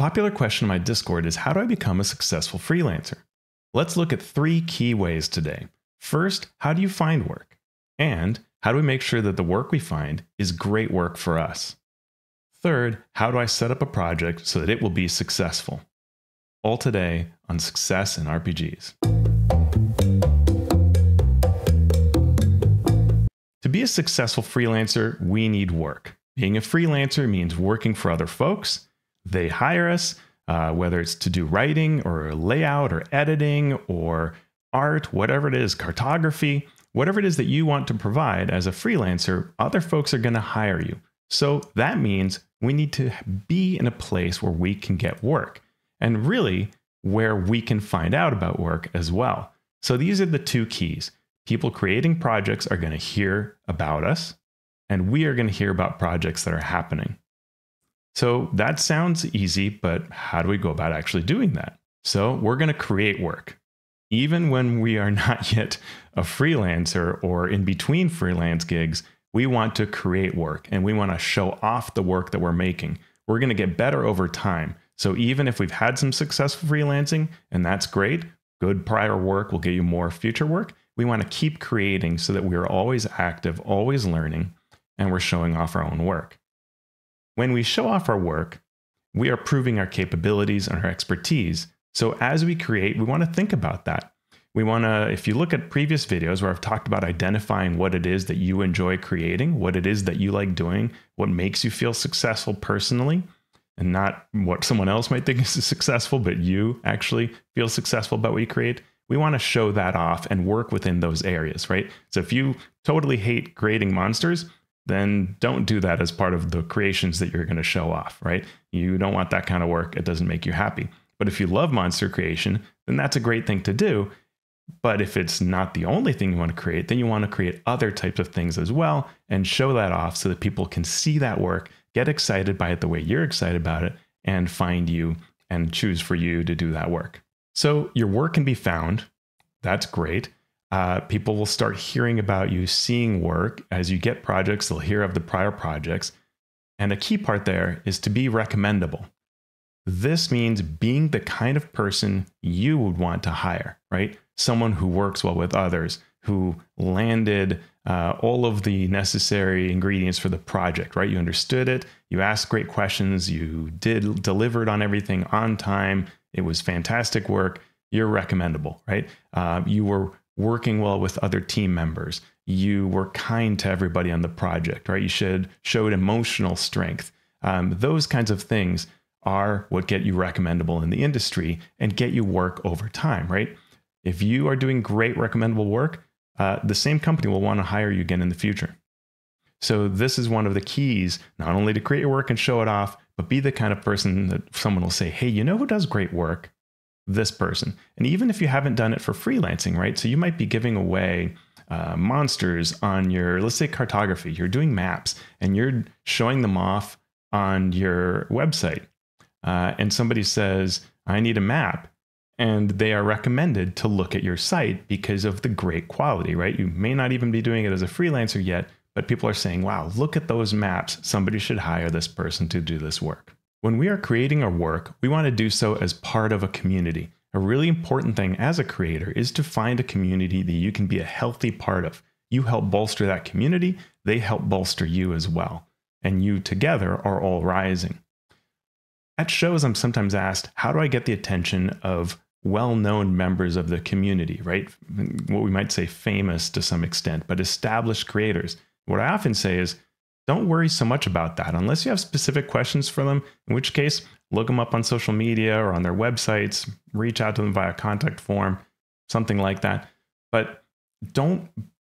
popular question in my Discord is, how do I become a successful freelancer? Let's look at 3 key ways today. First, how do you find work? And how do we make sure that the work we find is great work for us? Third, how do I set up a project so that it will be successful? All today on Success in RPGs. To be a successful freelancer, we need work. Being a freelancer means working for other folks. They hire us, whether it's to do writing or layout or editing or art, whatever it is, cartography, whatever it is that you want to provide as a freelancer, other folks are going to hire you. So that means we need to be in a place where we can get work, and really where we can find out about work as well. So these are the 2 keys. People creating projects are going to hear about us, and we are going to hear about projects that are happening. So that sounds easy, but how do we go about actually doing that? So we're going to create work. Even when we are not yet a freelancer or in between freelance gigs, we want to create work and we want to show off the work that we're making. We're going to get better over time. So even if we've had some successful freelancing, and that's great, good prior work will get you more future work, we want to keep creating so that we are always active, always learning, and we're showing off our own work. When we show off our work, we are proving our capabilities and our expertise. So as we create, we want to think about that. We want to, if you look at previous videos where I've talked about identifying what it is that you enjoy creating, what it is that you like doing, what makes you feel successful personally, and not what someone else might think is successful, but you actually feel successful about what you create, we want to show that off and work within those areas, right? So if you totally hate creating monsters, then don't do that as part of the creations that you're going to show off, right? You don't want that kind of work. It doesn't make you happy. But if you love monster creation, then that's a great thing to do. But if it's not the only thing you want to create, then you want to create other types of things as well and show that off so that people can see that work, get excited by it the way you're excited about it, and find you and choose for you to do that work. So your work can be found. That's great. People will start hearing about you, seeing work. As you get projects, they'll hear of the prior projects. And a key part there is to be recommendable. This means being the kind of person you would want to hire, right? Someone who works well with others, who landed all of the necessary ingredients for the project, right? You understood it, you asked great questions, you delivered on everything on time, it was fantastic work, you're recommendable, right? You were working well with other team members, you were kind to everybody on the project, right? You showed emotional strength. Those kinds of things are what get you recommendable in the industry and get you work over time, right? If you are doing great recommendable work, the same company will want to hire you again in the future. So this is one of the keys, not only to create your work and show it off, but be the kind of person that someone will say, hey, you know who does great work? This person. And even if you haven't done it for freelancing, right? So you might be giving away monsters on your, let's say, cartography. You're doing maps and you're showing them off on your website. And somebody says, I need a map. And they are recommended to look at your site because of the great quality, right? You may not even be doing it as a freelancer yet, but people are saying, wow, look at those maps. Somebody should hire this person to do this work. When we are creating our work, we want to do so as part of a community. A really important thing as a creator is to find a community that you can be a healthy part of. You help bolster that community, they help bolster you as well. And you together are all rising. At shows, I'm sometimes asked, how do I get the attention of well-known members of the community, right? What we might say famous to some extent, but established creators. What I often say is, don't worry so much about that unless you have specific questions for them, in which case, look them up on social media or on their websites, reach out to them via contact form, something like that. But don't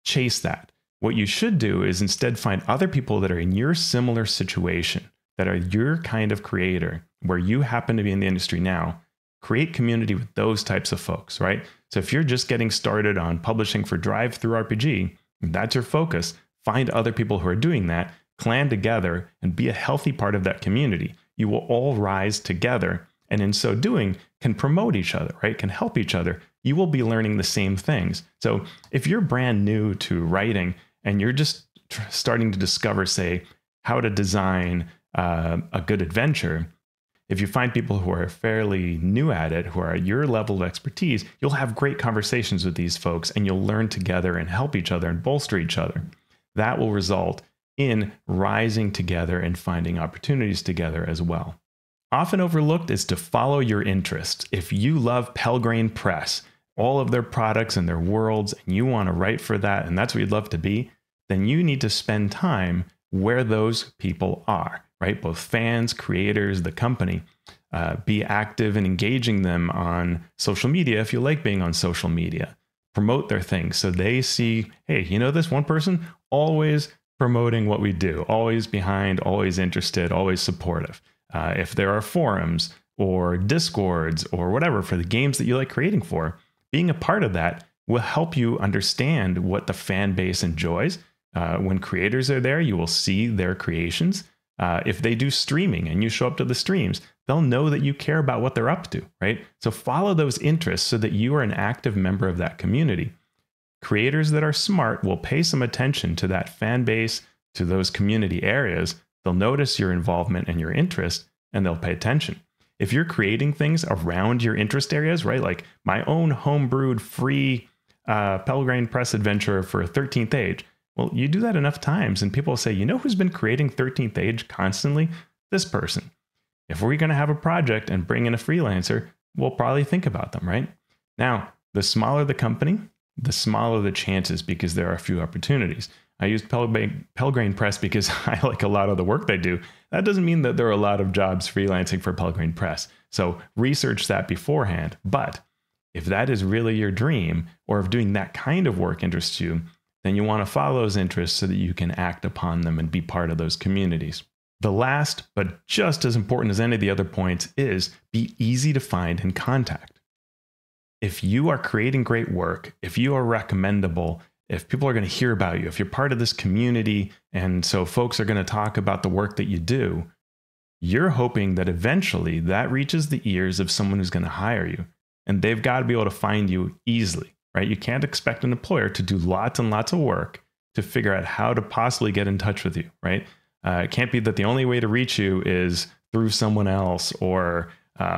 chase that. What you should do is instead find other people that are in your similar situation, that are your kind of creator, where you happen to be in the industry now. Create community with those types of folks, right? So if you're just getting started on publishing for Drive-Thru-RPG, that's your focus. Find other people who are doing that, clan together, and be a healthy part of that community. You will all rise together, and in so doing, can promote each other, right? Can help each other. You will be learning the same things. So if you're brand new to writing and you're just starting to discover, say, how to design a good adventure, If you find people who are fairly new at it, who are at your level of expertise, you'll have great conversations with these folks and you'll learn together and help each other and bolster each other. That will result in rising together and finding opportunities together as well. Often overlooked is to follow your interests. If you love Pelgrane Press, all of their products and their worlds, and you want to write for that, and that's what you'd love to be, then you need to spend time where those people are, right? Both fans, creators, the company. Be active in engaging them on social media if you like being on social media. Promote their things so they see, hey, you know this one person? Always promoting what we do, always behind, always interested, always supportive. If there are forums or discords or whatever for the games that you like creating for, being a part of that will help you understand what the fan base enjoys. When creators are there, you will see their creations. If they do streaming and you show up to the streams, they'll know that you care about what they're up to, right? So follow those interests so that you are an active member of that community. Creators that are smart will pay some attention to that fan base, to those community areas. They'll notice your involvement and your interest, and they'll pay attention. If you're creating things around your interest areas, right? Like my own homebrewed free Pelgrane Press adventure for 13th Age. Well, you do that enough times and people will say, you know who's been creating 13th Age constantly? This person. If we're going to have a project and bring in a freelancer, we'll probably think about them, right? Now, the smaller the company, the smaller the chances because there are a few opportunities. I used Pelgrane Press because I like a lot of the work they do. That doesn't mean that there are a lot of jobs freelancing for Pelgrane Press. So research that beforehand. But if that is really your dream, or if doing that kind of work interests you, then you want to follow those interests so that you can act upon them and be part of those communities. The last, but just as important as any of the other points, is be easy to find and contact. If you are creating great work, if you are recommendable, if people are going to hear about you, if you're part of this community, and so folks are going to talk about the work that you do, you're hoping that eventually that reaches the ears of someone who's going to hire you. And they've got to be able to find you easily, right? You can't expect an employer to do lots and lots of work to figure out how to possibly get in touch with you, right? It can't be that the only way to reach you is through someone else or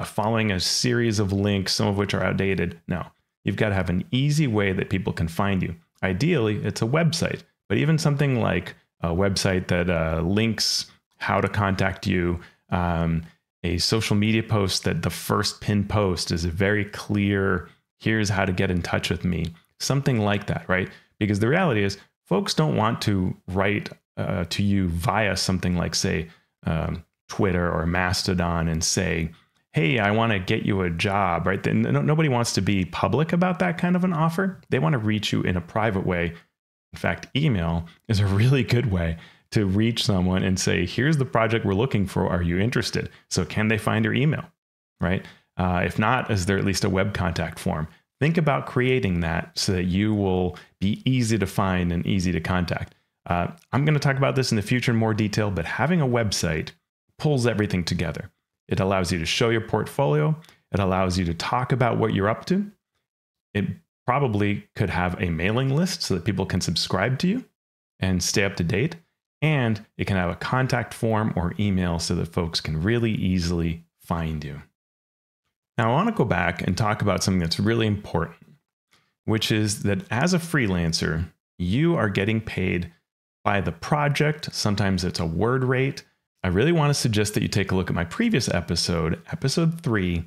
following a series of links, some of which are outdated. No, you've got to have an easy way that people can find you. Ideally, it's a website, but even something like a website that links how to contact you, a social media post that the first pinned post is a very clear, here's how to get in touch with me, something like that, right? Because the reality is folks don't want to write to you via something like, say, Twitter or Mastodon and say, hey, I want to get you a job, right? Then nobody wants to be public about that kind of an offer. They want to reach you in a private way. In fact, email is a really good way to reach someone and say, here's the project we're looking for. Are you interested? So can they find your email, right? If not, is there at least a web contact form? Think about creating that so that you will be easy to find and easy to contact. I'm going to talk about this in the future in more detail, but having a website pulls everything together. It allows you to show your portfolio. It allows you to talk about what you're up to. It probably could have a mailing list so that people can subscribe to you and stay up to date. And it can have a contact form or email so that folks can really easily find you. Now, I want to go back and talk about something that's really important, which is that as a freelancer, you are getting paid by the project. Sometimes it's a word rate. I really want to suggest that you take a look at my previous episode, episode 3,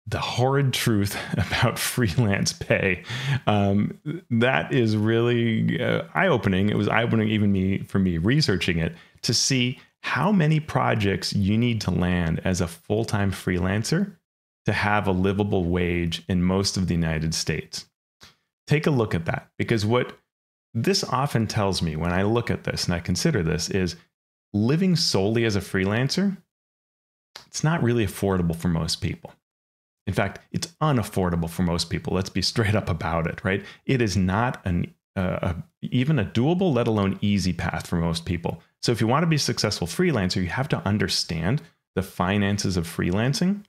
the horrid truth about freelance pay. That is really eye-opening. It was eye-opening even for me researching it to see how many projects you need to land as a full-time freelancer to have a livable wage in most of the United States. Take a look at that, because what this often tells me when I look at this and I consider this is living solely as a freelancer, it's not really affordable for most people. In fact, it's unaffordable for most people. Let's be straight up about it, right? It is not even a doable, let alone easy path for most people. So if you want to be a successful freelancer, you have to understand the finances of freelancing.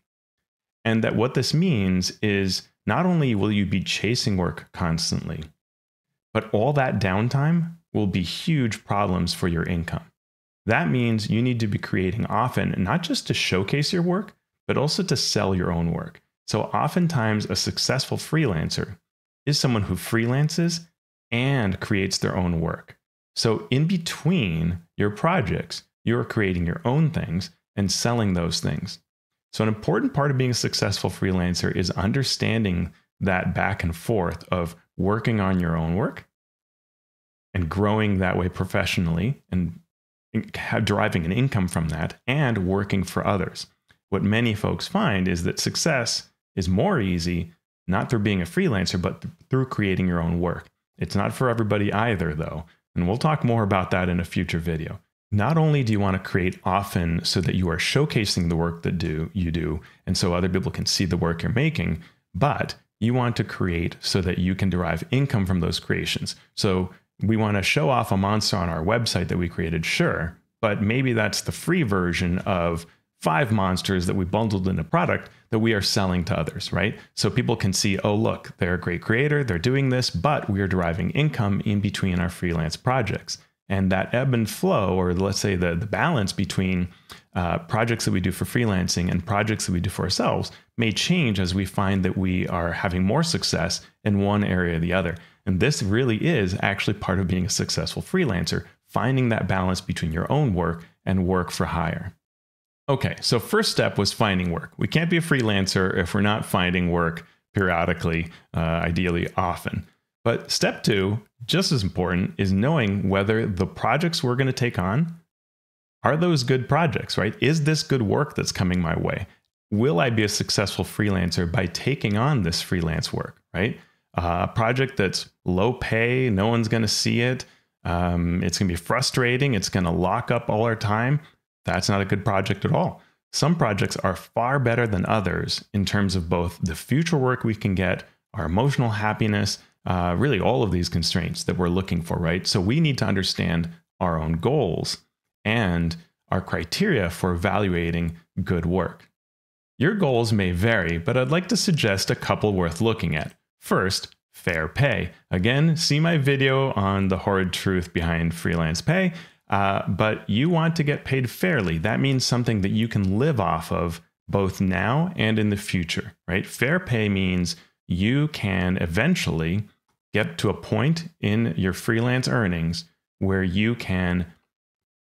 And that what this means is not only will you be chasing work constantly, but all that downtime will be huge problems for your income. That means you need to be creating often, not just to showcase your work, but also to sell your own work. So oftentimes a successful freelancer is someone who freelances and creates their own work. So in between your projects, you're creating your own things and selling those things. So an important part of being a successful freelancer is understanding that back and forth of working on your own work and growing that way professionally and deriving an income from that and working for others. What many folks find is that success is more easy, not through being a freelancer, but through creating your own work. It's not for everybody either, though. And we'll talk more about that in a future video. Not only do you want to create often so that you are showcasing the work that you do, and so other people can see the work you're making, but you want to create so that you can derive income from those creations. So we want to show off a monster on our website that we created, sure, but maybe that's the free version of 5 monsters that we bundled in a product that we are selling to others, right? So people can see, oh, look, they're a great creator, they're doing this, but we are deriving income in between our freelance projects. And that ebb and flow, or let's say the balance between projects that we do for freelancing and projects that we do for ourselves may change as we find that we are having more success in one area or the other. And this really is actually part of being a successful freelancer, finding that balance between your own work and work for hire. Okay, so first step was finding work. We can't be a freelancer if we're not finding work periodically, ideally often. But step 2, just as important, is knowing whether the projects we're going to take on, are those good projects, right? Is this good work that's coming my way? Will I be a successful freelancer by taking on this freelance work, right? A project that's low pay, no one's going to see it. It's going to be frustrating. It's going to lock up all our time. That's not a good project at all. Some projects are far better than others in terms of both the future work we can get, our emotional happiness, really all of these constraints that we're looking for, right? So we need to understand our own goals and our criteria for evaluating good work. Your goals may vary, but I'd like to suggest a couple worth looking at. First, fair pay. Again, see my video on the horrid truth behind freelance pay, but you want to get paid fairly. That means something that you can live off of both now and in the future, right? Fair pay means you can eventually get to a point in your freelance earnings where you can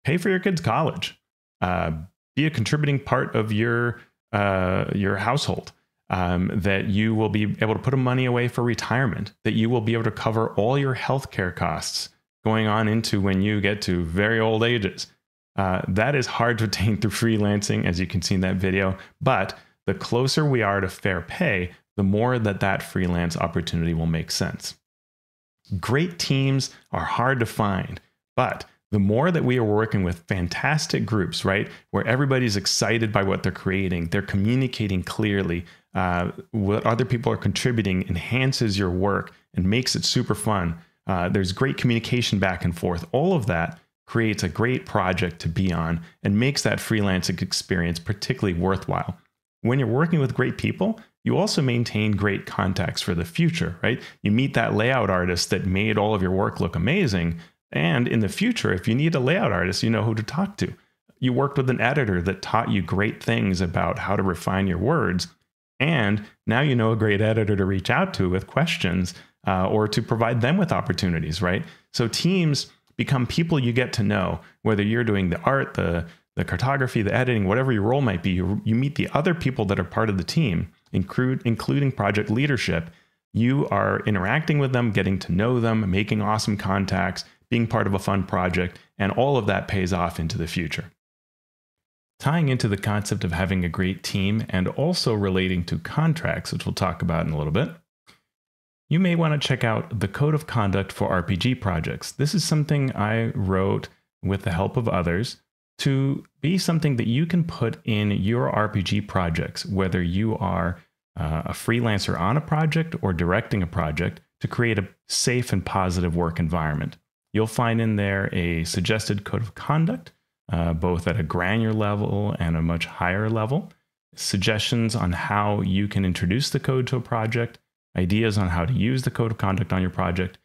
pay for your kids' college, be a contributing part of your household, that you will be able to put money away for retirement, that you will be able to cover all your healthcare costs going on into when you get to very old ages. That is hard to attain through freelancing, as you can see in that video, but the closer we are to fair pay, the more that freelance opportunity will make sense. Great teams are hard to find, but the more that we are working with fantastic groups, right, where everybody's excited by what they're creating, they're communicating clearly, what other people are contributing enhances your work and makes it super fun. There's great communication back and forth. All of that creates a great project to be on and makes that freelancing experience particularly worthwhile. When you're working with great people, you also maintain great contacts for the future, right? You meet that layout artist that made all of your work look amazing. And in the future, if you need a layout artist, you know who to talk to. You worked with an editor that taught you great things about how to refine your words. And now you know a great editor to reach out to with questions or to provide them with opportunities, right? So teams become people you get to know, whether you're doing the art, the cartography, the editing, whatever your role might be. You meet the other people that are part of the team, including project leadership. You are interacting with them, getting to know them, making awesome contacts, being part of a fun project, and all of that pays off into the future. Tying into the concept of having a great team and also relating to contracts, which we'll talk about in a little bit, you may want to check out the Code of Conduct for RPG projects. This is something I wrote with the help of others to be something that you can put in your RPG projects, whether you are a freelancer on a project or directing a project, to create a safe and positive work environment. You'll find in there a suggested code of conduct, both at a granular level and a much higher level, suggestions on how you can introduce the code to a project, ideas on how to use the code of conduct on your project,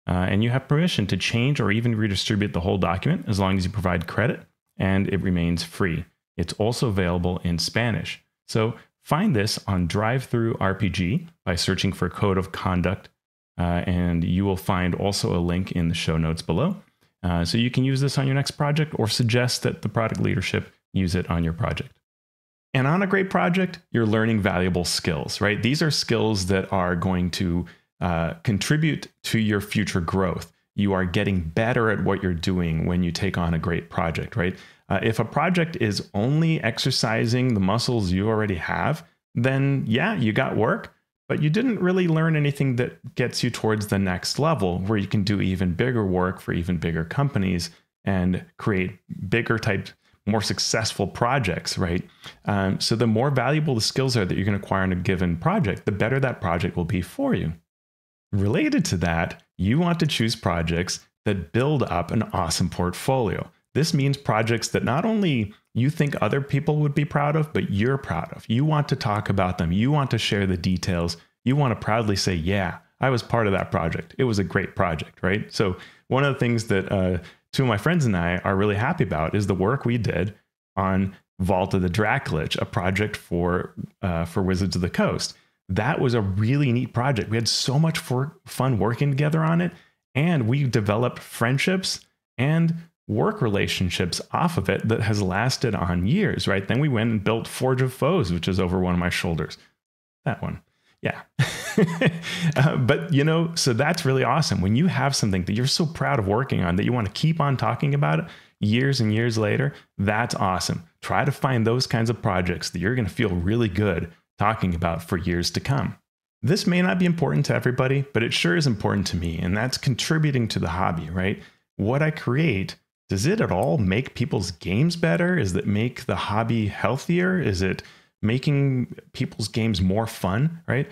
and you have permission to change or even redistribute the whole document as long as you provide credit, and it remains free. It's also available in Spanish. So find this on DriveThruRPG by searching for Code of Conduct, and you will find also a link in the show notes below. So you can use this on your next project or suggest that the product leadership use it on your project. And on a great project, you're learning valuable skills, right? These are skills that are going to contribute to your future growth. You are getting better at what you're doing when you take on a great project, right? If a project is only exercising the muscles you already have, then yeah, you got work, but you didn't really learn anything that gets you towards the next level where you can do even bigger work for even bigger companies and create bigger type, more successful projects, right? So the more valuable the skills are that you're going to acquire in a given project, the better that project will be for you. Related to that, you want to choose projects that build up an awesome portfolio. This means projects that not only you think other people would be proud of, but you're proud of. You want to talk about them. You want to share the details. You want to proudly say, yeah, I was part of that project. It was a great project, right? So one of the things that two of my friends and I are really happy about is the work we did on Vault of the Dracolich, a project for Wizards of the Coast. That was a really neat project. We had so much fun working together on it, and we developed friendships and work relationships off of it that has lasted on years, right? Then we went and built Forge of Foes, which is over one of my shoulders. That one. Yeah. But, so that's really awesome. When you have something that you're so proud of working on that you want to keep on talking about it years and years later, that's awesome. Try to find those kinds of projects that you're going to feel really good talking about for years to come. This may not be important to everybody, but it sure is important to me, and that's contributing to the hobby, right? What I create, does it at all make people's games better? Does it make the hobby healthier? Is it making people's games more fun, right?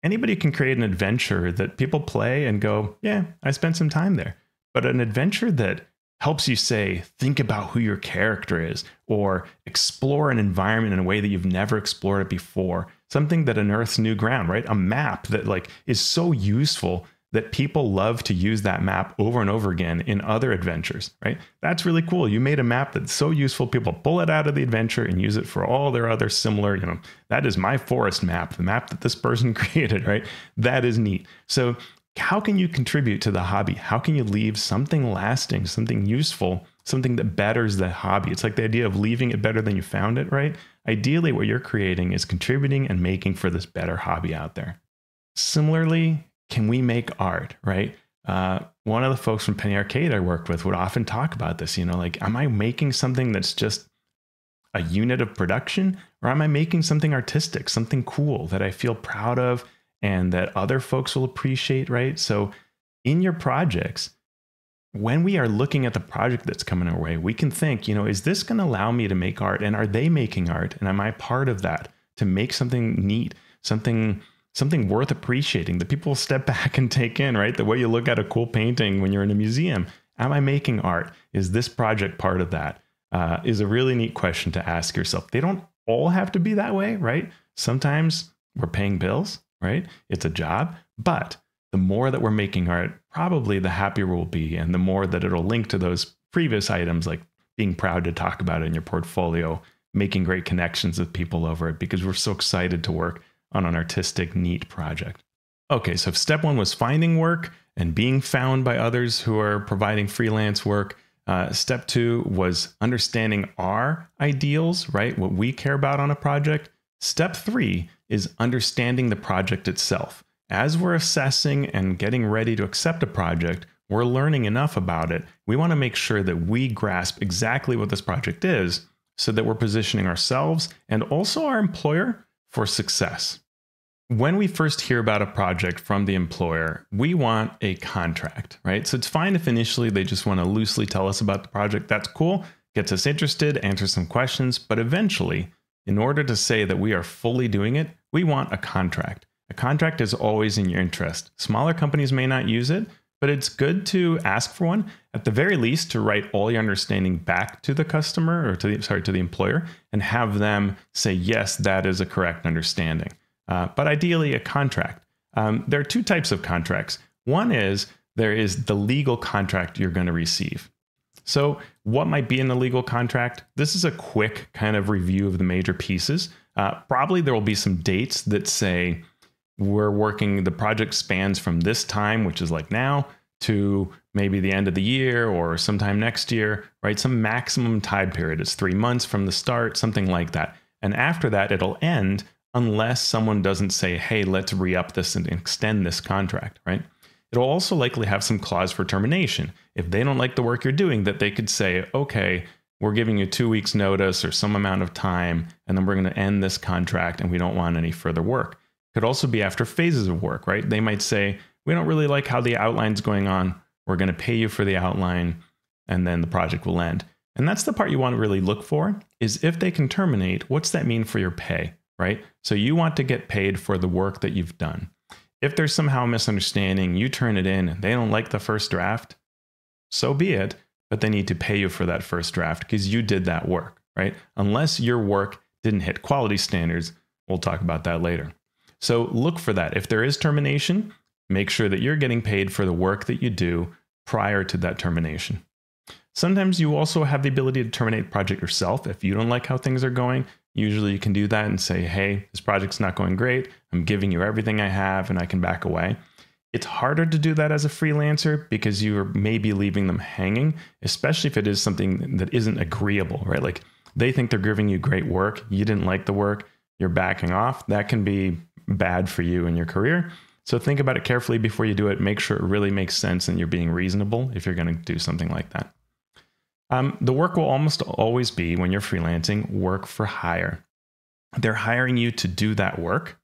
Anybody can create an adventure that people play and go, yeah, I spent some time there. But an adventure that helps you say, think about who your character is, or explore an environment in a way that you've never explored it before. Something that unearths new ground, right? A map that is so useful that people love to use that map over and over again in other adventures, right? That's really cool. You made a map that's so useful, people pull it out of the adventure and use it for all their other similar, that is my forest map, the map that this person created, right? That is neat. So how can you contribute to the hobby? How can you leave something lasting, something useful, something that betters the hobby? It's like the idea of leaving it better than you found it, right? Ideally, what you're creating is contributing and making for this better hobby out there. Similarly, can we make art, right? One of the folks from Penny Arcade I worked with would often talk about this, am I making something that's just a unit of production, or am I making something artistic, something cool that I feel proud of and that other folks will appreciate, right? So in your projects, when we are looking at the project that's coming our way, we can think, is this going to allow me to make art? And are they making art? And am I part of that to make something neat, something worth appreciating that people step back and take in, right? The way you look at a cool painting when you're in a museum. Am I making art? Is this project part of that? Is a really neat question to ask yourself. They don't all have to be that way, right? Sometimes we're paying bills, right? It's a job, but the more that we're making art, probably the happier we'll be, and the more that it'll link to those previous items, like being proud to talk about it in your portfolio, making great connections with people over it, because we're so excited to work on an artistic, neat project. Okay, so if step one was finding work and being found by others who are providing freelance work, step two was understanding our ideals, right? What we care about on a project. Step three is understanding the project itself. As we're assessing and getting ready to accept a project, we're learning enough about it. We want to make sure that we grasp exactly what this project is so that we're positioning ourselves and also our employer for success. When we first hear about a project from the employer, we want a contract, right? So it's fine if initially they just want to loosely tell us about the project. That's cool, gets us interested, answer some questions, but eventually, in order to say that we are fully doing it, we want a contract. A contract is always in your interest. Smaller companies may not use it, but it's good to ask for one, at the very least, to write all your understanding back to the customer or to the employer and have them say, yes, that is a correct understanding. But ideally a contract. There are two types of contracts. One is there is the legal contract you're going to receive. So what might be in the legal contract? This is a quick kind of review of the major pieces. Probably there will be some dates that say the project spans from this time, which is like now, to maybe the end of the year or sometime next year, right? Some maximum time period. It's 3 months from the start, something like that. And after that, it'll end unless someone doesn't say, hey, let's re-up this and extend this contract, right? It'll also likely have some clause for termination. If they don't like the work you're doing, that they could say, okay, we're giving you 2 weeks notice or some amount of time, and then we're going to end this contract and we don't want any further work. Could also be after phases of work, right? They might say, we don't really like how the outline's going on. We're going to pay you for the outline, and then the project will end. And that's the part you want to really look for, is if they can terminate, what's that mean for your pay, right? So you want to get paid for the work that you've done. If there's somehow a misunderstanding, you turn it in, and they don't like the first draft, so be it, but they need to pay you for that first draft because you did that work, right? Unless your work didn't hit quality standards, we'll talk about that later. So look for that. If there is termination, make sure that you're getting paid for the work that you do prior to that termination. Sometimes you also have the ability to terminate the project yourself. If you don't like how things are going, usually you can do that and say, hey, this project's not going great. I'm giving you everything I have and I can back away. It's harder to do that as a freelancer because you're maybe leaving them hanging, especially if it is something that isn't agreeable, right? Like they think they're giving you great work. You didn't like the work. You're backing off. That can be bad for you in your career. So think about it carefully before you do it. Make sure it really makes sense and you're being reasonable if you're going to do something like that. The work will almost always be, when you're freelancing, work for hire. They're hiring you to do that work.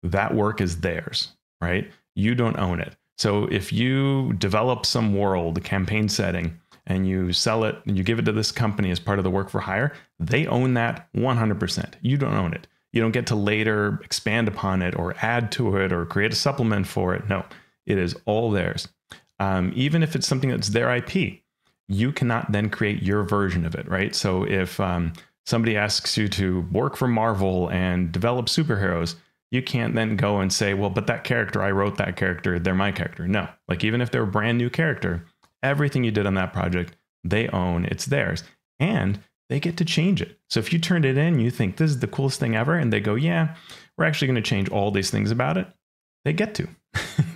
That work is theirs, right? You don't own it. So if you develop some world, a campaign setting, and you sell it and you give it to this company as part of the work for hire, they own that 100%. You don't own it. You don't get to later expand upon it or add to it or create a supplement for it. No, it is all theirs. Even if it's something that's their IP, you cannot then create your version of it, right? So if somebody asks you to work for Marvel and develop superheroes, you can't then go and say, well, but that character, I wrote that character, they're my character. No, like even if they're a brand new character, everything you did on that project, they own, it's theirs. And they get to change it. So if you turned it in, you think this is the coolest thing ever, and they go, yeah, we're actually going to change all these things about it, they get to.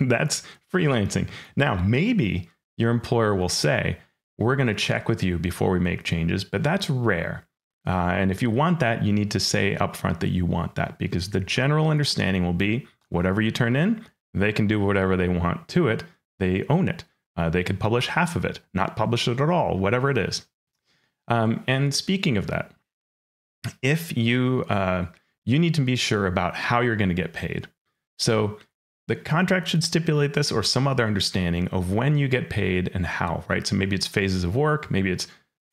That's freelancing. Now, maybe your employer will say, we're going to check with you before we make changes, but that's rare. And if you want that, you need to say upfront that you want that, because the general understanding will be whatever you turn in, they can do whatever they want to it. They own it. They could publish half of it, not publish it at all, whatever it is. And speaking of that, if you need to be sure about how you're going to get paid. So the contract should stipulate this or some other understanding of when you get paid and how, right? So maybe it's phases of work, maybe it's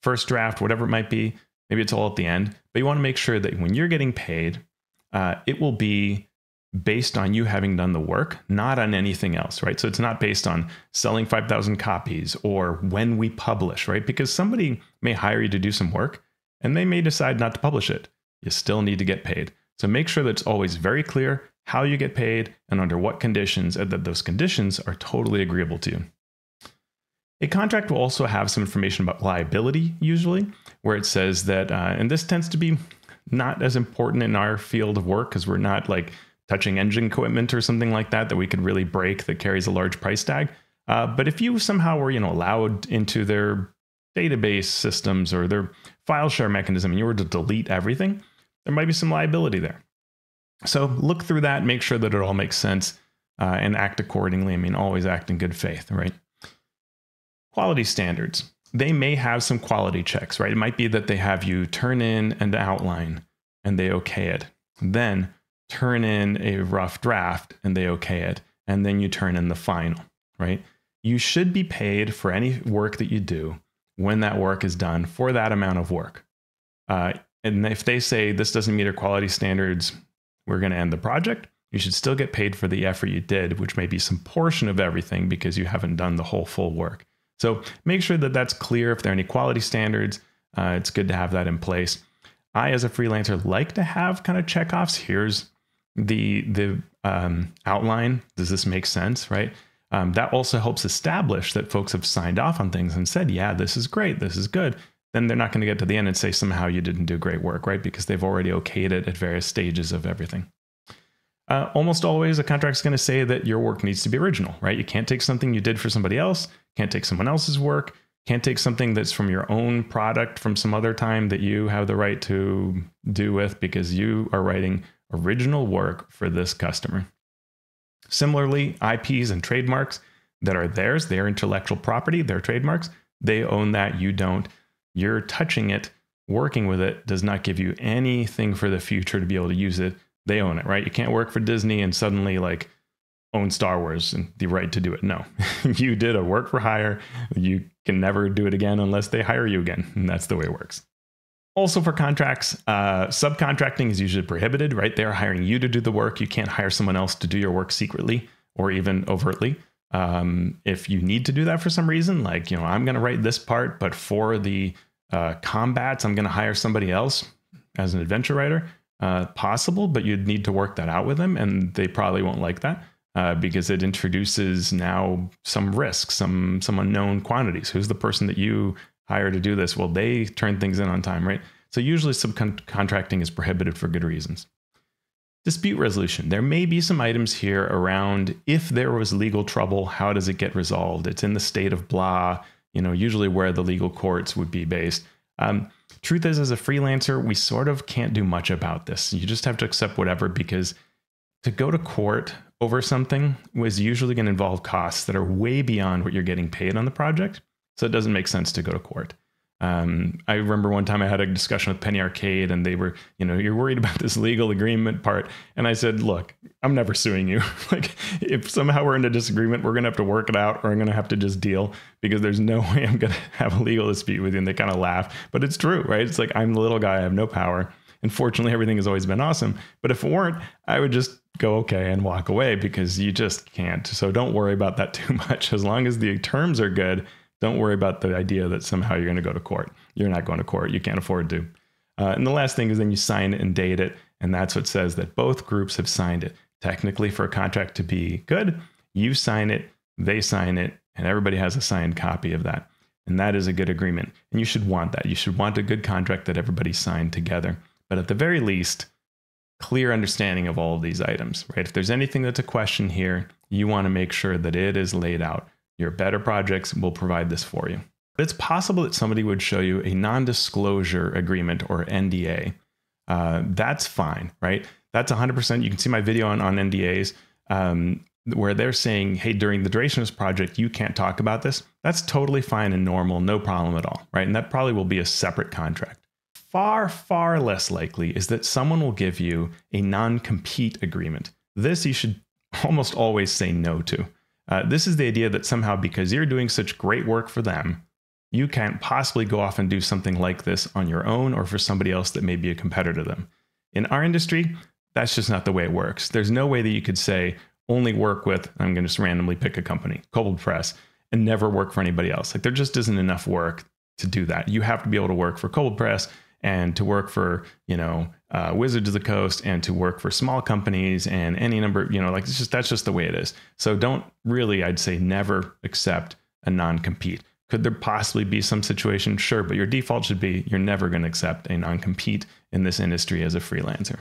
first draft, whatever it might be. Maybe it's all at the end, but you want to make sure that when you're getting paid, it will be based on you having done the work, not on anything else, right? So it's not based on selling 5,000 copies or when we publish, right? Because somebody may hire you to do some work and they may decide not to publish it. You still need to get paid. So make sure that it's always very clear how you get paid and under what conditions, and that those conditions are totally agreeable to you. A contract will also have some information about liability, usually, where it says that, and this tends to be not as important in our field of work because we're not like touching engine equipment or something like that we could really break that carries a large price tag. But if you somehow were, allowed into their database systems or their file share mechanism and you were to delete everything, there might be some liability there. So look through that, make sure that it all makes sense, and act accordingly. I mean, always act in good faith, right? Quality standards. They may have some quality checks, right? It might be that they have you turn in an outline and they okay it. Then turn in a rough draft and they okay it. And then you turn in the final, right? You should be paid for any work that you do when that work is done for that amount of work. And if they say this doesn't meet our quality standards, we're going to end the project, you should still get paid for the effort you did, which may be some portion of everything because you haven't done the whole full work. So make sure that that's clear. If there are any quality standards, it's good to have that in place. I, as a freelancer, like to have kind of checkoffs. Here's the outline. Does this make sense, right? That also helps establish that folks have signed off on things and said, yeah, this is great. This is good. then they're not going to get to the end and say somehow you didn't do great work, right? Because they've already okayed it at various stages of everything. Almost always a contract is going to say that your work needs to be original, right? You can't take something you did for somebody else, can't take someone else's work, can't take something that's from your own product from some other time that you have the right to do with because you are writing original work for this customer. Similarly, IPs and trademarks that are theirs, their intellectual property, their trademarks, they own that, you don't. You're touching it, working with it does not give you anything for the future to be able to use it. They own it, right? You can't work for Disney and suddenly like own Star Wars and the right to do it. No, you did a work for hire. You can never do it again unless they hire you again. And that's the way it works. Also for contracts, subcontracting is usually prohibited, right? They're hiring you to do the work. You can't hire someone else to do your work secretly or even overtly. If you need to do that for some reason, like, I'm going to write this part, but for the combats, I'm going to hire somebody else as an adventure writer. Possible, but you'd need to work that out with them, and they probably won't like that because it introduces now some risk, some unknown quantities. Who's the person that you hire to do this? Well, they turn things in on time, right? So usually subcontracting is prohibited for good reasons. Dispute resolution. There may be some items here around if there was legal trouble, how does it get resolved? It's in the state of blah, usually where the legal courts would be based. Truth is, as a freelancer, we sort of can't do much about this. You just have to accept whatever, because to go to court over something was usually going to involve costs that are way beyond what you're getting paid on the project. So it doesn't make sense to go to court. I remember one time I had a discussion with Penny Arcade and they were, you're worried about this legal agreement part. And I said, look, I'm never suing you. Like if somehow we're in a disagreement, we're going to have to work it out, or I'm going to have to just deal, because there's no way I'm going to have a legal dispute with you. And they kind of laugh, but it's true, right? It's like, I'm the little guy, I have no power. And fortunately, everything has always been awesome. But if it weren't, I would just go okay and walk away, because you just can't. So don't worry about that too much. As long as the terms are good, don't worry about the idea that somehow you're going to go to court. You're not going to court. You can't afford to. And the last thing is then you sign it and date it. And that's what says that both groups have signed it. Technically, for a contract to be good, you sign it, they sign it, and everybody has a signed copy of that. And that is a good agreement. And you should want that. You should want a good contract that everybody signed together. But at the very least, clear understanding of all of these items, right? If there's anything that's a question here, you want to make sure that it is laid out. Your better projects will provide this for you. But it's possible that somebody would show you a non-disclosure agreement or NDA. That's fine, right? That's 100%. You can see my video on NDAs where they're saying, hey, during the duration of this project, you can't talk about this. That's totally fine and normal, no problem at all, right? And that probably will be a separate contract. Far, far less likely is that someone will give you a non-compete agreement. This you should almost always say no to. This is the idea that somehow because you're doing such great work for them, you can't possibly go off and do something like this on your own or for somebody else that may be a competitor to them. In our industry, that's just not the way it works. There's no way that you could say only work with, I'm going to just randomly pick a company, Cold Press, and never work for anybody else. Like there just isn't enough work to do that. You have to be able to work for Cold Press and to work for, Wizards of the Coast, and to work for small companies and any number, that's just the way it is. So don't really, I'd say never accept a non-compete. Could there possibly be some situation? Sure, but your default should be you're never going to accept a non-compete in this industry as a freelancer.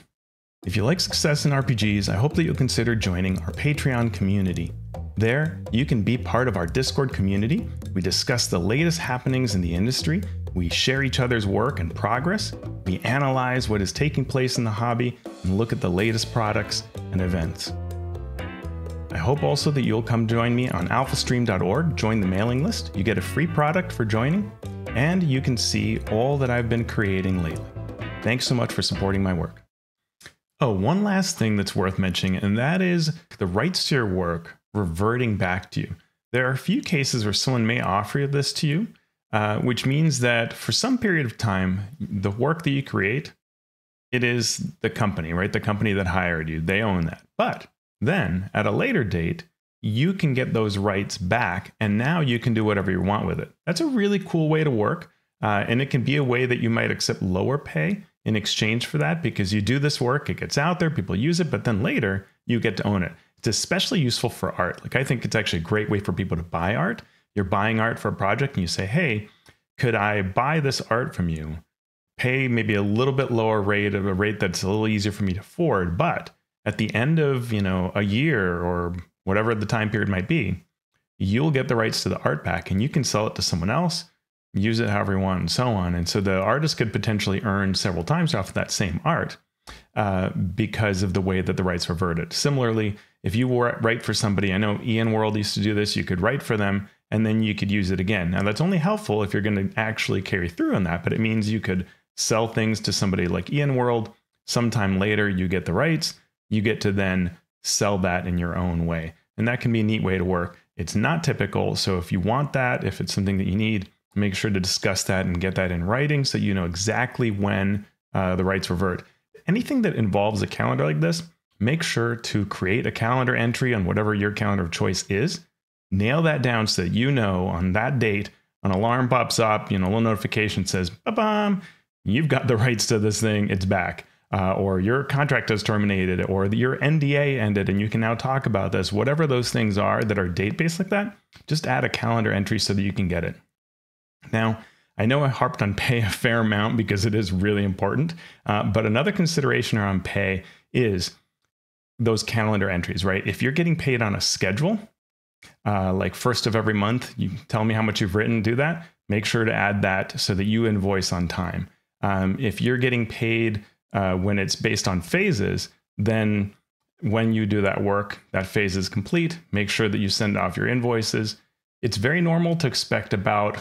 If you like success in RPGs, I hope that you'll consider joining our Patreon community. There, you can be part of our Discord community. We discuss the latest happenings in the industry. We share each other's work and progress. We analyze what is taking place in the hobby and look at the latest products and events. I hope also that you'll come join me on alphastream.org, join the mailing list. You get a free product for joining, and you can see all that I've been creating lately. Thanks so much for supporting my work. Oh, one last thing that's worth mentioning, and that is the rights to your work reverting back to you. There are a few cases where someone may offer this to you, which means that for some period of time, the work that you create, it is the company, right? The company that hired you, they own that. But then at a later date, you can get those rights back, and now you can do whatever you want with it. That's a really cool way to work. And it can be a way that you might accept lower pay in exchange for that, because you do this work, it gets out there, people use it, but then later you get to own it. It's especially useful for art. Like I think it's actually a great way for people to buy art. You're buying art for a project and you say, hey, could I buy this art from you, pay maybe a little bit lower rate, of a rate that's a little easier for me to afford, but at the end of, a year or whatever the time period might be, you'll get the rights to the art back and you can sell it to someone else, use it however you want, and so on. And so the artist could potentially earn several times off of that same art because of the way that the rights reverted. Similarly, if you write for somebody, I know Ian World used to do this, you could write for them and then you could use it again. Now that's only helpful if you're going to actually carry through on that, but it means you could sell things to somebody like Ian World. Sometime later, you get the rights, you get to then sell that in your own way. And that can be a neat way to work. It's not typical. So if you want that, if it's something that you need, make sure to discuss that and get that in writing so you know exactly when the rights revert. Anything that involves a calendar like this, make sure to create a calendar entry on whatever your calendar of choice is. Nail that down so that you know on that date, an alarm pops up, a little notification says, ba-bam, you've got the rights to this thing, it's back. Or your contract has terminated, or your NDA ended and you can now talk about this. Whatever those things are that are date-based like that, just add a calendar entry so that you can get it. Now, I know I harped on pay a fair amount because it is really important, but another consideration around pay is those calendar entries, right? If you're getting paid on a schedule, like first of every month, you tell me how much you've written, do that. Make sure to add that so that you invoice on time. If you're getting paid when it's based on phases, then when you do that work, that phase is complete. Make sure that you send off your invoices. It's very normal to expect about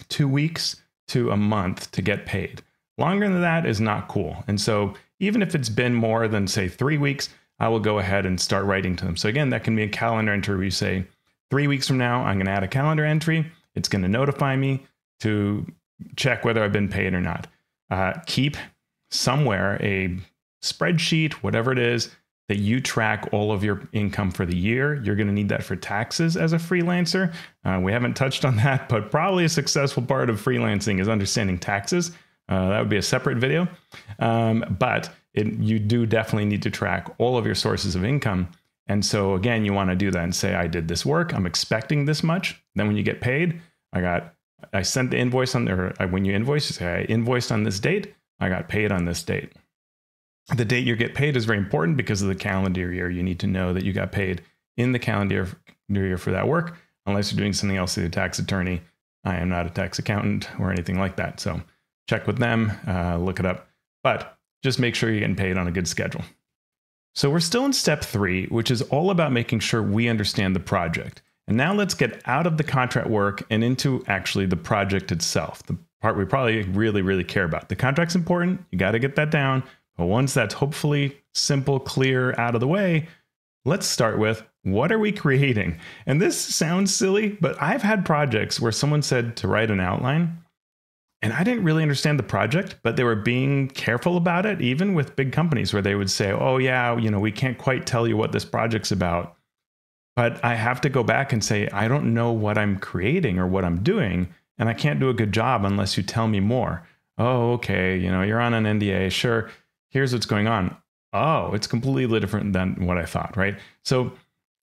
2 weeks to a month to get paid. Longer than that is not cool. And so even if it's been more than, say, 3 weeks, I will go ahead and start writing to them. So again, that can be a calendar entry where you say, 3 weeks from now, I'm going to add a calendar entry. It's going to notify me to check whether I've been paid or not. Keep somewhere a spreadsheet, whatever it is, that you track all of your income for the year. You're going to need that for taxes as a freelancer. We haven't touched on that, but probably a successful part of freelancing is understanding taxes. That would be a separate video. But you do definitely need to track all of your sources of income. And so again, you want to do that and say, I did this work, I'm expecting this much. Then when you get paid, I sent the invoice on, or when you invoice, you say, I invoiced on this date, I got paid on this date. The date you get paid is very important because of the calendar year. You need to know that you got paid in the calendar year for that work, unless you're doing something else with a tax attorney. I am not a tax accountant or anything like that. So check with them, look it up, but just make sure you're getting paid on a good schedule. So we're still in step 3, which is all about making sure we understand the project. And now let's get out of the contract work and into actually the project itself, the part we probably really care about. The contract's important. You got to get that down. But once that's hopefully simple, clear, out of the way, let's start with, what are we creating? And this sounds silly, but I've had projects where someone said to write an outline, and I didn't really understand the project, but they were being careful about it, even with big companies where they would say, oh yeah, we can't quite tell you what this project's about. But I have to go back and say, I don't know what I'm creating or what I'm doing, and I can't do a good job unless you tell me more. Oh, okay, you're on an NDA, sure. Here's what's going on. Oh, it's completely different than what I thought, right? So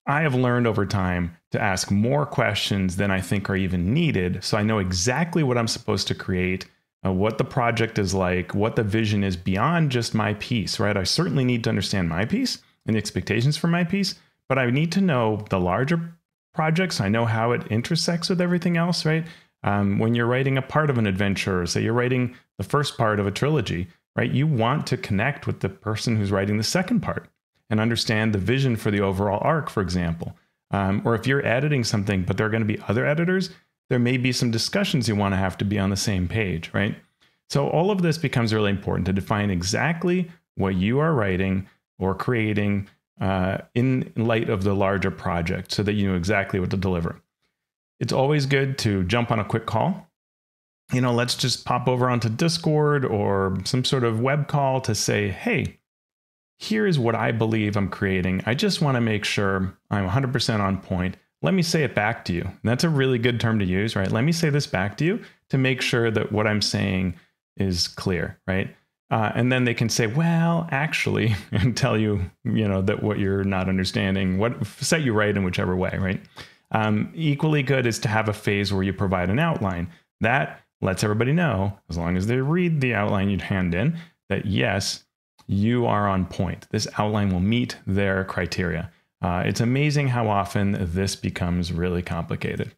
I have learned over time to ask more questions than I think are even needed, so I know exactly what I'm supposed to create, what the project is like, what the vision is beyond just my piece, right? I certainly need to understand my piece and the expectations for my piece, but I need to know the larger projects. I know how it intersects with everything else, right? When you're writing a part of an adventure, say you're writing the first part of a trilogy, right? You want to connect with the person who's writing the second part and understand the vision for the overall arc, for example. Or if you're editing something, but there are going to be other editors, there may be some discussions you want to have to be on the same page, right? So all of this becomes really important to define exactly what you are writing or creating in light of the larger project so that you know exactly what to deliver. It's always good to jump on a quick call. Let's just pop over onto Discord or some sort of web call to say, hey, here's what I believe I'm creating. I just want to make sure I'm 100% on point. Let me say it back to you. And that's a really good term to use, right? Let me say this back to you to make sure that what I'm saying is clear, right? And then they can say, well, actually, and tell you, that what you're not understanding, set you right in whichever way, right? Equally good is to have a phase where you provide an outline. That lets everybody know, as long as they read the outline you'd hand in, that yes, you are on point. This outline will meet their criteria. It's amazing how often this becomes really complicated.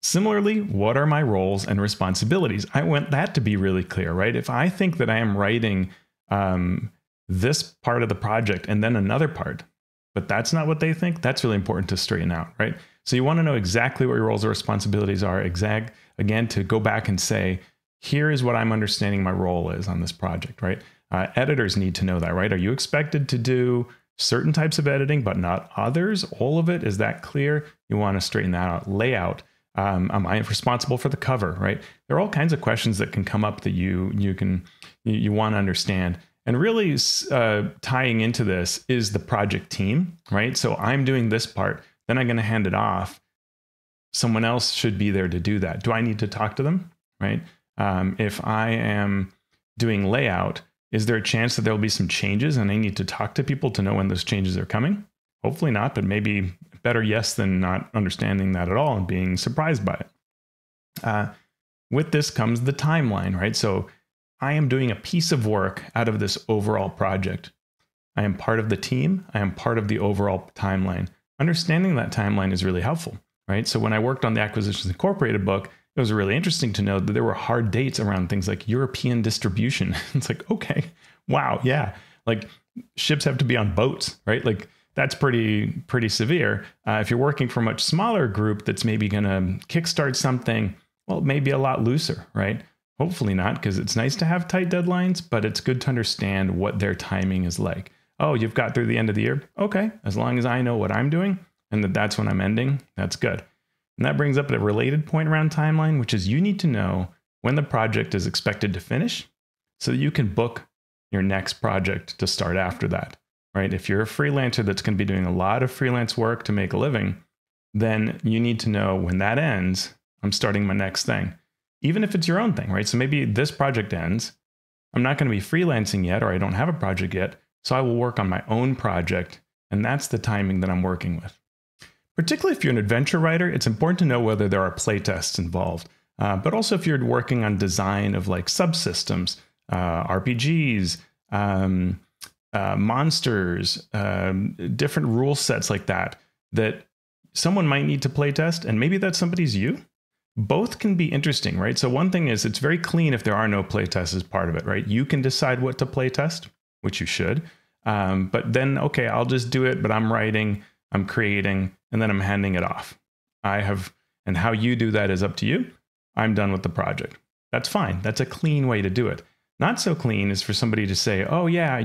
Similarly, what are my roles and responsibilities? I want that to be really clear, right? If I think that I am writing this part of the project and then another part, but that's not what they think, that's really important to straighten out, right? So you want to know exactly what your roles or responsibilities are, again, to go back and say, here is what I'm understanding my role is on this project, right? Editors need to know that, right? Are you expected to do certain types of editing, but not others? All of it, is that clear? You want to straighten that out. Layout. Am I responsible for the cover, right? There are all kinds of questions that can come up that you want to understand. And really tying into this is the project team, right? So I'm doing this part, then I'm going to hand it off. Someone else should be there to do that. Do I need to talk to them, right? If I am doing layout, is there a chance that there will be some changes and I need to talk to people to know when those changes are coming? Hopefully not, but maybe better yes than not understanding that at all and being surprised by it. With this comes the timeline, right? So I am doing a piece of work out of this overall project. I am part of the team. I am part of the overall timeline. Understanding that timeline is really helpful, right? So when I worked on the Acquisitions Incorporated book, it was really interesting to know that there were hard dates around things like European distribution. It's like, okay, wow, yeah. Like ships have to be on boats, right? Like that's pretty severe. If you're working for a much smaller group that's maybe going to kickstart something, well, maybe a lot looser, right? Hopefully not, because it's nice to have tight deadlines, but it's good to understand what their timing is like. Oh, you've got through the end of the year? Okay, as long as I know what I'm doing and that's when I'm ending, that's good. And that brings up a related point around timeline, which is you need to know when the project is expected to finish so that you can book your next project to start after that, right? If you're a freelancer that's going to be doing a lot of freelance work to make a living, then you need to know when that ends, I'm starting my next thing, even if it's your own thing, right? So maybe this project ends, I'm not going to be freelancing yet, or I don't have a project yet, so I will work on my own project, and that's the timing that I'm working with. Particularly if you're an adventure writer, it's important to know whether there are playtests involved. But also if you're working on design of like subsystems, RPGs, monsters, different rule sets like that someone might need to playtest, and maybe that somebody's you. Both can be interesting, right? So one thing is it's very clean if there are no playtests as part of it, right? You can decide what to playtest, which you should. But then, okay, I'll just do it, but I'm writing, I'm creating, and then I'm handing it off. And how you do that is up to you. I'm done with the project. That's fine. That's a clean way to do it. Not so clean is for somebody to say, oh yeah,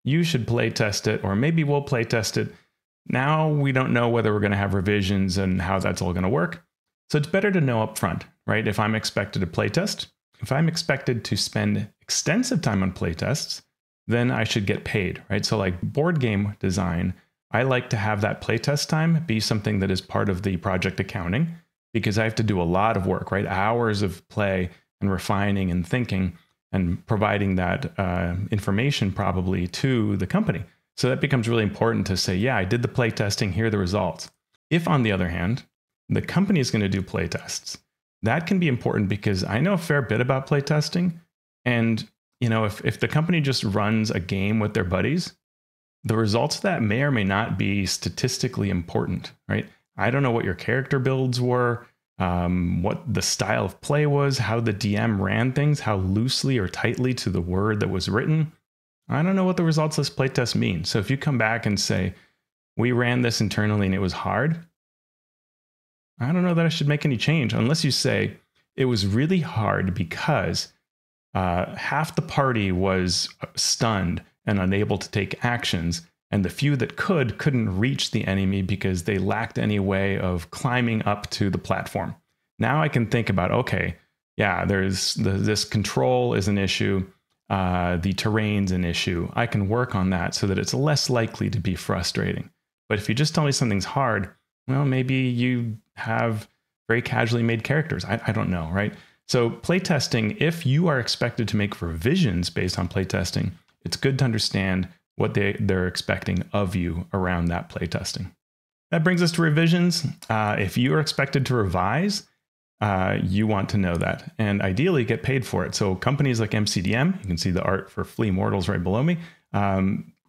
you should play test it, or maybe we'll play test it. Now we don't know whether we're going to have revisions and how that's all going to work. So it's better to know up front, right? If I'm expected to playtest, if I'm expected to spend extensive time on playtests, then I should get paid, right? So like board game design, I like to have that playtest time be something that is part of the project accounting, because I have to do a lot of work, right? Hours of play and refining and thinking and providing that information probably to the company. So that becomes really important to say, yeah, I did the playtesting, here are the results. If on the other hand, the company is going to do playtests, that can be important because I know a fair bit about playtesting. And if the company just runs a game with their buddies, the results of that may or may not be statistically important, right? I don't know what your character builds were, what the style of play was, how the DM ran things, how loosely or tightly to the word that was written. I don't know what the results of this playtest mean. So if you come back and say, we ran this internally and it was hard, I don't know that I should make any change unless you say it was really hard because half the party was stunned and unable to take actions, and the few that couldn't reach the enemy because they lacked any way of climbing up to the platform. Now I can think about, okay, yeah, this control is an issue, the terrain's an issue. I can work on that so that it's less likely to be frustrating. But if you just tell me something's hard, well, maybe you have very casually made characters. I don't know, right? So playtesting, if you are expected to make revisions based on playtesting, it's good to understand what they're expecting of you around that playtesting. That brings us to revisions. If you are expected to revise, you want to know that and ideally get paid for it. So companies like MCDM, you can see the art for Flea Mortals right below me.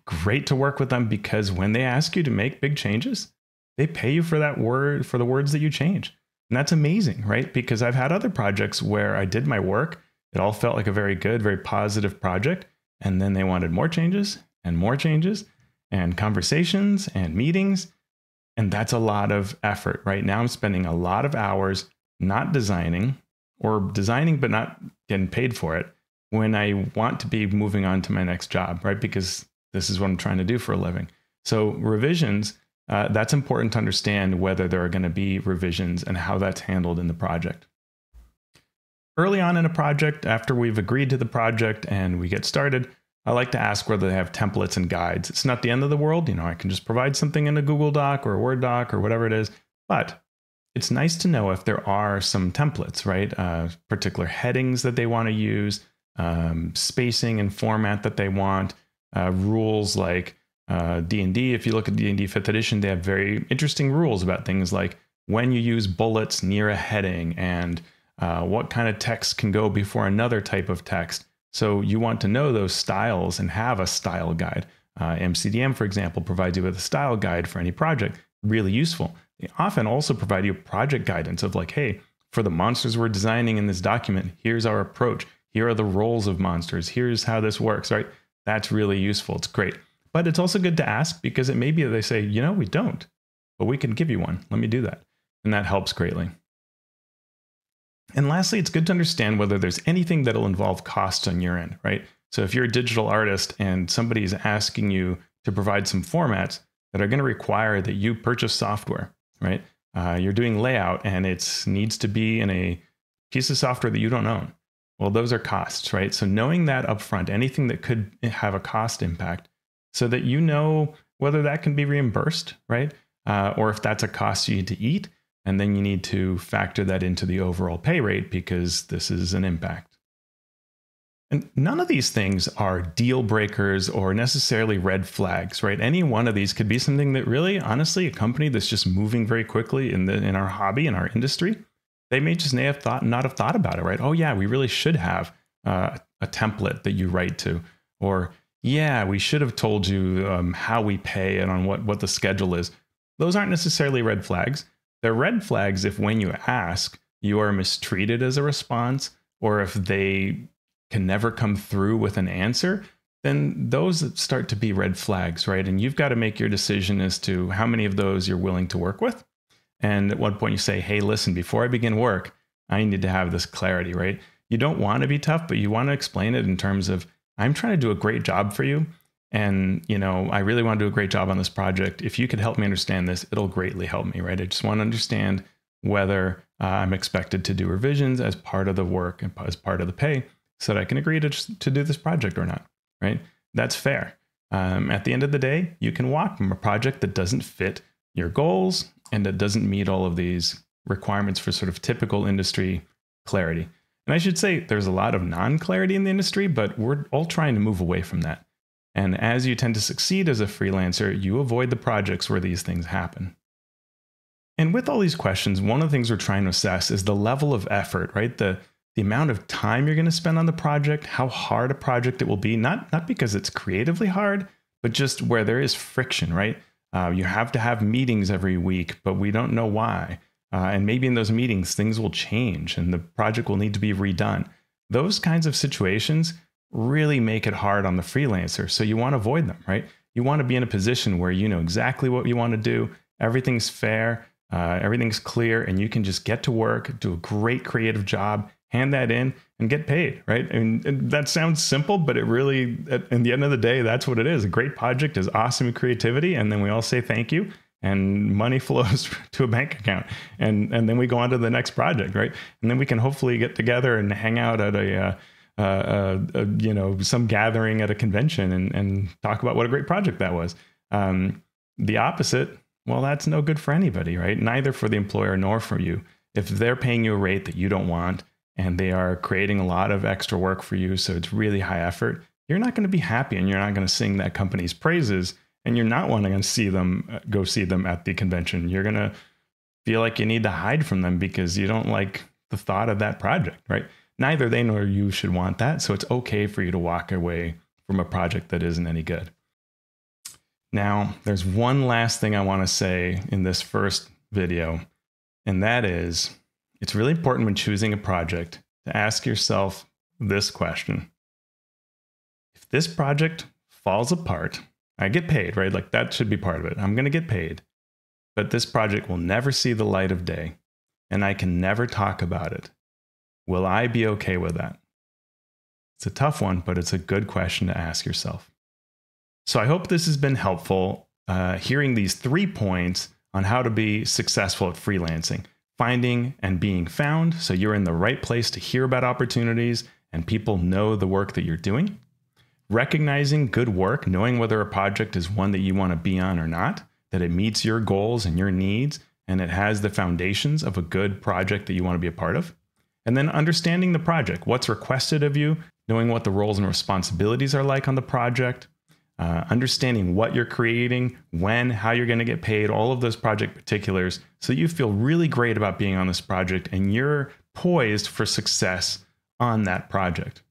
Great to work with them because when they ask you to make big changes, they pay you for that word, for the words that you change. And that's amazing, right? Because I've had other projects where I did my work. It all felt like a very good, very positive project. And then they wanted more changes and conversations and meetings. And that's a lot of effort. Right now I'm spending a lot of hours not designing or designing, but not getting paid for it when I want to be moving on to my next job, right? Because this is what I'm trying to do for a living. So revisions, that's important to understand whether there are going to be revisions and how that's handled in the project. Early on in a project, after we've agreed to the project and we get started, I like to ask whether they have templates and guides. It's not the end of the world. You know, I can just provide something in a Google Doc or a Word doc or whatever it is, but it's nice to know if there are some templates, right? Particular headings that they want to use, spacing and format that they want, rules like D&D. If you look at D&D 5th edition, they have very interesting rules about things like when you use bullets near a heading and what kind of text can go before another type of text. So you want to know those styles and have a style guide. MCDM, for example, provides you with a style guide for any project. Really useful. They often also provide you project guidance of like, hey, for the monsters we're designing in this document, here's our approach. Here are the roles of monsters. Here's how this works, right? That's really useful. It's great. But it's also good to ask because it may be that they say, you know, we don't, but we can give you one. Let me do that. And that helps greatly. And lastly, it's good to understand whether there's anything that'll involve costs on your end, right? So if you're a digital artist and somebody's asking you to provide some formats that are going to require that you purchase software, right? You're doing layout and it needs to be in a piece of software that you don't own. Well, those are costs, right? So knowing that upfront, anything that could have a cost impact so that you know whether that can be reimbursed, right? Or if that's a cost you need to eat. And then you need to factor that into the overall pay rate because this is an impact. And none of these things are deal breakers or necessarily red flags, right? Any one of these could be something that really, honestly, a company that's just moving very quickly in our hobby, in our industry, they may just not have thought about it, right? Oh yeah, we really should have a template that you write to, or yeah, we should have told you how we pay and on what the schedule is. Those aren't necessarily red flags. They're red flags if when you ask, you are mistreated as a response, or if they can never come through with an answer, then those start to be red flags, right? And you've got to make your decision as to how many of those you're willing to work with. And at one point you say, hey, listen, before I begin work, I need to have this clarity, right? You don't want to be tough, but you want to explain it in terms of, I'm trying to do a great job for you. And, you know, I really want to do a great job on this project. If you could help me understand this, it'll greatly help me, right? I just want to understand whether I'm expected to do revisions as part of the work and as part of the pay so that I can agree to do this project or not, right? That's fair. At the end of the day, you can walk from a project that doesn't fit your goals and that doesn't meet all of these requirements for sort of typical industry clarity. And I should say there's a lot of non-clarity in the industry, but we're all trying to move away from that. And as you tend to succeed as a freelancer, you avoid the projects where these things happen. And with all these questions, one of the things we're trying to assess is the level of effort, right? The amount of time you're going to spend on the project, how hard a project it will be, not because it's creatively hard, but just where there is friction, right? You have to have meetings every week, but we don't know why. And maybe in those meetings, things will change and the project will need to be redone. Those kinds of situations really make it hard on the freelancer. So you want to avoid them, right? You want to be in a position where you know exactly what you want to do. Everything's fair, everything's clear, and you can just get to work, do a great creative job, hand that in and get paid, right? And that sounds simple, but it really, at the end of the day, that's what it is. A great project is awesome creativity. And then we all say thank you and money flows to a bank account. And then we go on to the next project, right? And then we can hopefully get together and hang out at some gathering at a convention and talk about what a great project that was. The opposite, well, that's no good for anybody, right? Neither for the employer nor for you. If they're paying you a rate that you don't want and they are creating a lot of extra work for you, so it's really high effort, you're not going to be happy and you're not going to sing that company's praises, and you're not wanting to go see them at the convention. You're going to feel like you need to hide from them because you don't like the thought of that project, right? Neither they nor you should want that. So it's okay for you to walk away from a project that isn't any good. Now, there's one last thing I want to say in this first video, and that is it's really important when choosing a project to ask yourself this question. If this project falls apart, I get paid, right? Like that should be part of it. I'm going to get paid, but this project will never see the light of day and I can never talk about it. Will I be okay with that? It's a tough one, but it's a good question to ask yourself. So I hope this has been helpful, hearing these 3 points on how to be successful at freelancing. Finding and being found, so you're in the right place to hear about opportunities and people know the work that you're doing. Recognizing good work, knowing whether a project is one that you want to be on or not, that it meets your goals and your needs, and it has the foundations of a good project that you want to be a part of. And then understanding the project, what's requested of you, knowing what the roles and responsibilities are like on the project, understanding what you're creating, when, how you're going to get paid, all of those project particulars, so you feel really great about being on this project and you're poised for success on that project.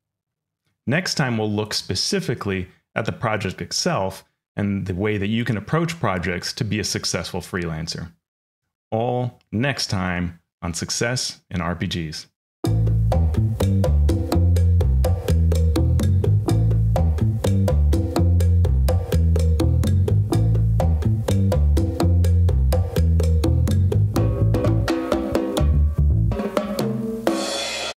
Next time, we'll look specifically at the project itself and the way that you can approach projects to be a successful freelancer. All next time on Success in RPGs.